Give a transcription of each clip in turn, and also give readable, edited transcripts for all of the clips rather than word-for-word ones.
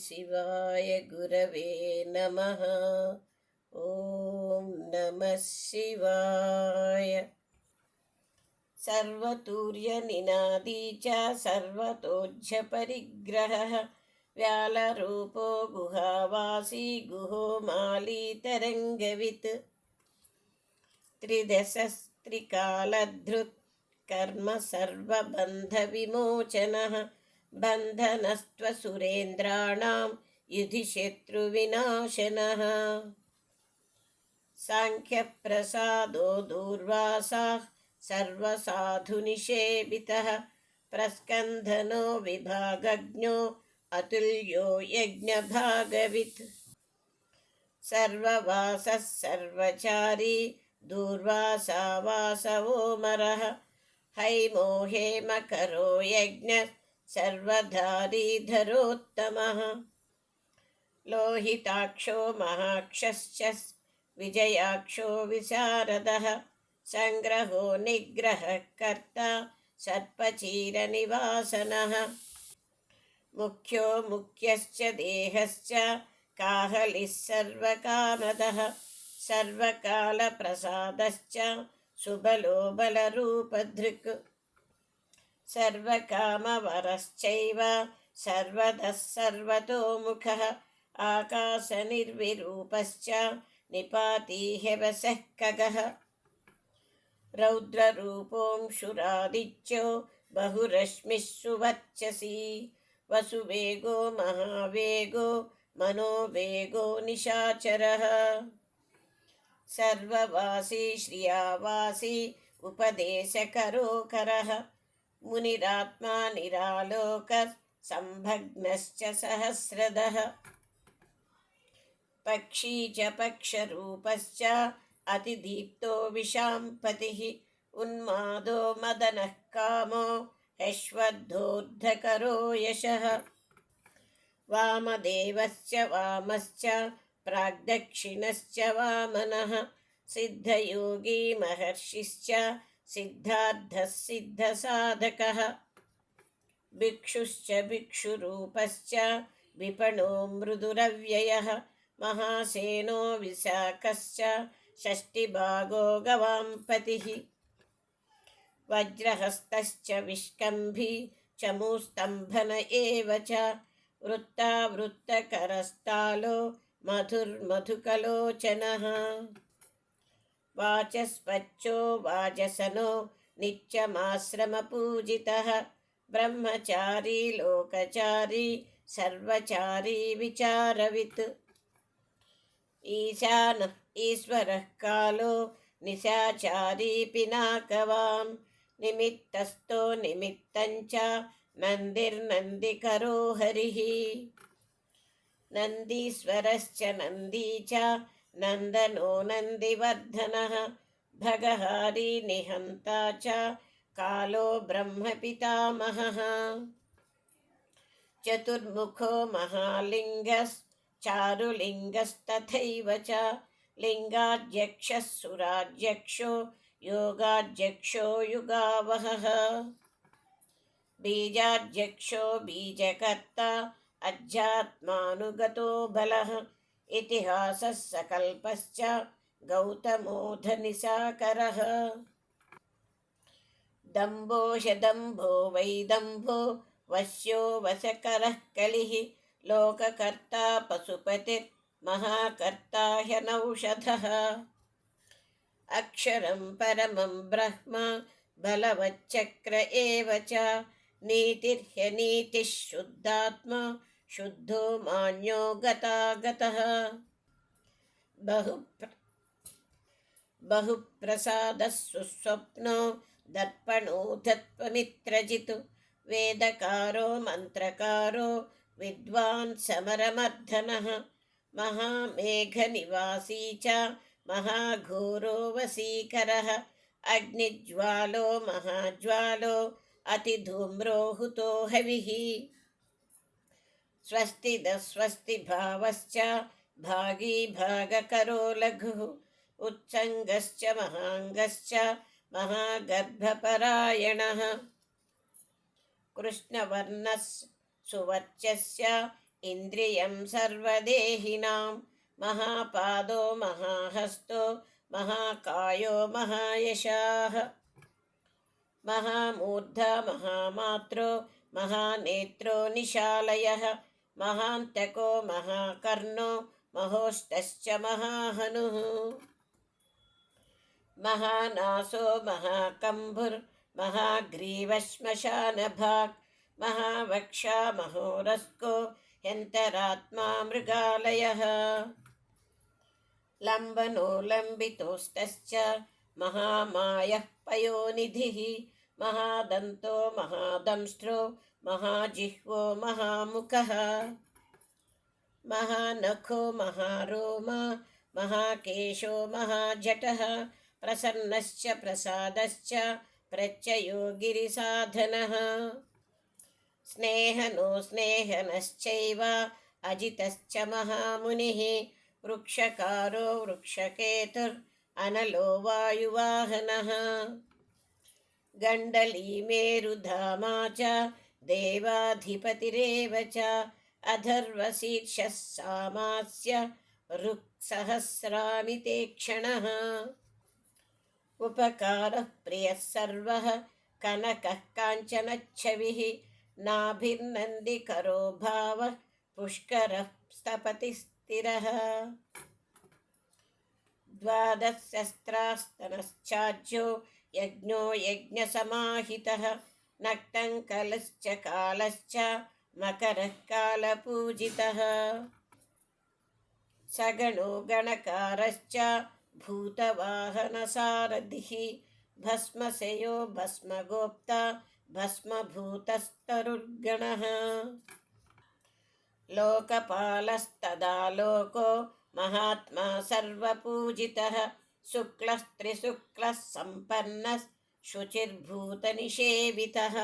शिवाय गुरवे नमः। ॐ नमः शिवाय। सर्वतुर्यनिनादी च सर्वतोज्झपरिग्रहः व्यालरूपो गुहावासी गुहो माली तरङ्गवित् त्रिदशस्त्रिकालधृत् कर्म सर्वबन्धविमोचनः बन्धनस्त्वसुरेन्द्राणां युधिशत्रुविनाशनः। साङ्ख्यप्रसादो दूर्वासाः सर्वसाधुनिषेवितः प्रस्कन्धनो विभागज्ञो अतुल्यो यज्ञभागवित् सर्ववासः सर्वचारी दूर्वासा वासवोमरः हैमो हेमकरो यज्ञः सर्वधारीधरोत्तमः लोहिताक्षो महाक्षश्च विजयाक्षो विशारदः संग्रहो निग्रहः कर्ता सर्पचीरनिवासनः मुख्यो मुख्यश्च देहश्च काहलिः सर्वकामदः सर्वकालप्रसादश्च सुबलो बलरूपधृक् सर्वकामवरश्चैव सर्वतः सर्वतोमुखः आकाशनिर्विरूपश्च निपाती ह्यवसः खगः रौद्ररूपोऽंशुरादित्यो बहुरश्मिः सुवर्चसी वसुवेगो महावेगो मनोवेगो निशाचरः सर्ववासी श्रियावासी उपदेशकरोकरः मुनिरात्मा निरालोकः संभग्नश्च सहस्रदः पक्षी च पक्षरूपश्च अतिदीप्तो विशाम्पतिः उन्मादो मदनः कामो यश्वद्धोद्धकरो यशः वामदेवश्च वामश्च प्राग्दक्षिणश्च वामनः सिद्धयोगी महर्षिश्च सिद्धार्थः सिद्धसाधकः भिक्षुश्च भिक्षुरूपश्च विपणो मृदुरव्ययः महासेनो विशाखश्च षष्टिभागो गवाम्पतिः वज्रहस्तश्च विष्कम्भी चमूस्तम्भन एव च वृत्तावृत्तकरस्तालो मधुर्मधुकलोचनः वाचस्पत्यो वाजसनो नित्यमाश्रमपूजितः ब्रह्मचारी लोकचारी सर्वचारी विचारवित् ईशानः ईश्वरः कालो निशाचारी पिनाकवां निमित्तस्थो निमित्तञ्च नन्दिर्नन्दिकरो हरिः नन्दीश्वरश्च नन्दी च नन्दनो नन्दिवर्धनः भगहारी निहन्ता च कालो ब्रह्मपितामहः चतुर्मुखो महालिङ्गश्चारुलिङ्गस्तथैव च लिङ्गाध्यक्षः सुराध्यक्षो योगाध्यक्षो युगावहः बीजाध्यक्षो बीजकर्ता अध्यात्मानुगतो बलः इतिहासः सकल्पश्च गौतमोऽधनिशाकरः दम्भो ह्यदम्भो वैदम्भो वश्यो वशकरः कलिः लोककर्ता पशुपतिर्महाकर्ता ह्यनौषधः अक्षरं परमं ब्रह्म बलवच्चक्र एव च नीतिर्ह्यनीतिः शुद्धात्मा शुद्धो मान्यो गतागतः बहुप्रसादः सुस्वप्नो दर्पणो धत्वमित्रजितु वेदकारो मन्त्रकारो विद्वान् समरमर्दनः महामेघनिवासी च महाघोरो वसीकरः अग्निज्वालो महाज्वालो अतिधूम्रो हुतो हविः स्वस्तिभावश्च भागी भागकरो लघुः उत्सङ्गश्च महाङ्गश्च महागर्भपरायणः कृष्णवर्णः सुवर्चस्य इन्द्रियं सर्वदेहिनां महापादो महाहस्तो महाकायो महायशाः महामूर्धा महामात्रो महानेत्रो निशालयः महान्तको महाकर्णो महोष्टश्च महाहनुः महानासो महाकम्भुर्महाग्रीवश्मशानभाक् महावक्षा महोरस्को ह्यन्तरात्मा मृगालयः लम्बनो लम्बितोष्टश्च महामायः पयोनिधिः महादन्तो महादंष्ट्रो महाजिह्वो महामुखः महानखो महारोमा महाकेशो महाजटः प्रसन्नश्च प्रसादश्च प्रत्ययो गिरिसाधनः स्नेहनो स्नेहनश्चैव अजितश्च महामुनिः वृक्षकारो वृक्षकेतुरनलो वायुवाहनः गण्डली मेरुधामा च देवाधिपतिरेव च अथर्वशीर्षः सामास्य ऋक्सहस्रामिते क्षणः उपकारः प्रियः सर्वः कनकः काञ्चनच्छविः नाभिर्नन्दिकरो भावः पुष्करः स्थपति स्थिरः द्वादशस्त्रास्तनश्चाज्यो यज्ञो यज्ञसमाहितः नक्तं कलश्च कालश्च मकरः कालपूजितः सगणो गणकारश्च भूतवाहनसारथिः भस्मशयो भस्मगोप्ता भस्मभूतस्तरुर्गणः लोकपालस्तदा लोको महात्मा सर्वपूजितः शुक्लस्त्रिशुक्लः सम्पन्नः शुचिर्भूतनिषेवितः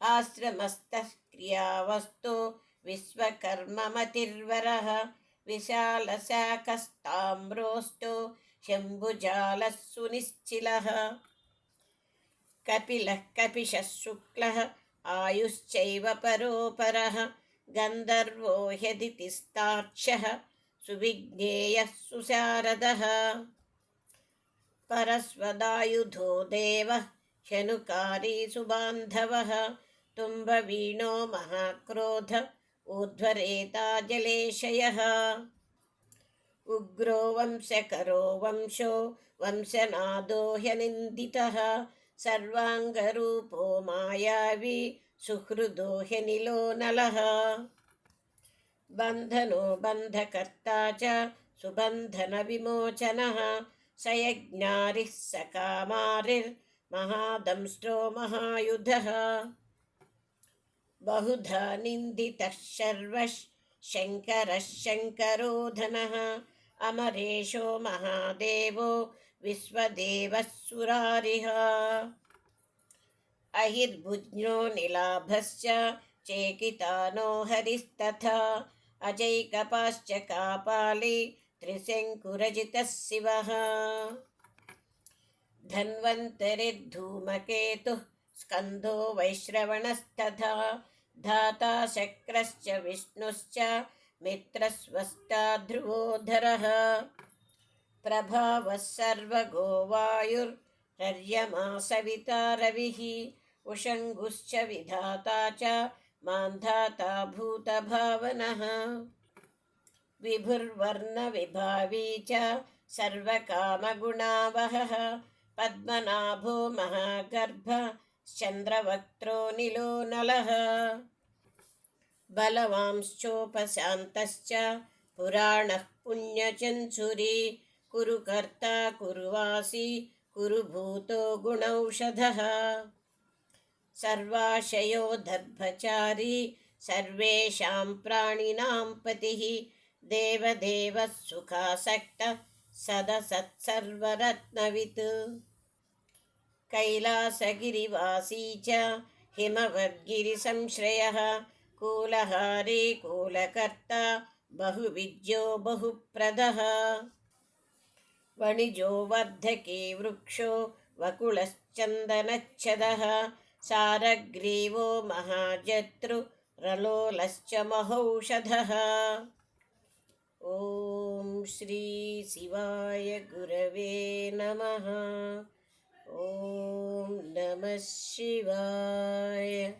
आश्रमस्थः क्रियावस्तु विश्वकर्ममतिर्वरः विशालशाकस्ताम्रोष्टो शम्भुजालः सुनिश्चिलः कपिलः कपिशः शुक्लः आयुश्चैव परोपरः गन्धर्वो ह्यदितिस्तार्क्ष्यः सुविज्ञेयः सुशारदः परस्वदायुधो देवः ह्यनुकारी सुबान्धवः तुम्बवीणो महाक्रोध ऊर्ध्वरेता जलेशयः उग्रो वंशकरो वंशो वंशनादो ह्यनिन्दितः सर्वाङ्गरूपो मायावी सुहृदो ह्यनिलो नलः बन्धनो बन्धकर्ता च सुबन्धनविमोचनः सयज्ञारिः सकामारिर्महादंष्ट्रो महायुधः बहुधा निन्दितः शर्वः शङ्करः शङ्करोधनः अमरेशो महादेवो विश्वदेवः सुरारिः अहिर्भुज्ञो नीलाभश्च चेकितानो हरिस्तथा अजैकपाश्च कापाली त्रिशङ्कुरजितः शिवः धन्वन्तरिर्धूमकेतुः स्कन्धो वैश्रवणस्तथा धाता शक्रश्च विष्णुश्च मित्रस्वष्टा ध्रुवोधरः प्रभावः सर्वगो वायुर्हर्यमा सविता रविः उषङ्गुश्च विधाता च मान्धाता भूतभावनः विभुर्वर्णविभावी च सर्वकामगुणावहः पद्मनाभो महागर्भश्चन्द्रवक्त्रो नीलो नलः बलवांश्चोपशान्तश्च पुराणः पुण्यचञ्चुरी कुरुकर्ता कुरुवासी कुरुभूतो गुणौषधः सर्वाशयो दर्भचारी सर्वेषां प्राणिनां पतिः देवदेवः सुखासक्तः सदसत्सर्वरत्नवित् कैलासगिरिवासी च हिमवद्गिरिसंश्रयः कूलहारी कूलकर्ता बहुविद्यो बहुप्रदः वणिजो वर्धकी वृक्षो वकुलश्चन्दनच्छदः सारग्रीवो महाजतृ रलोलश्च महौषधः। ॐ श्री शिवाय गुरवे नमः। ॐ नमः शिवाय।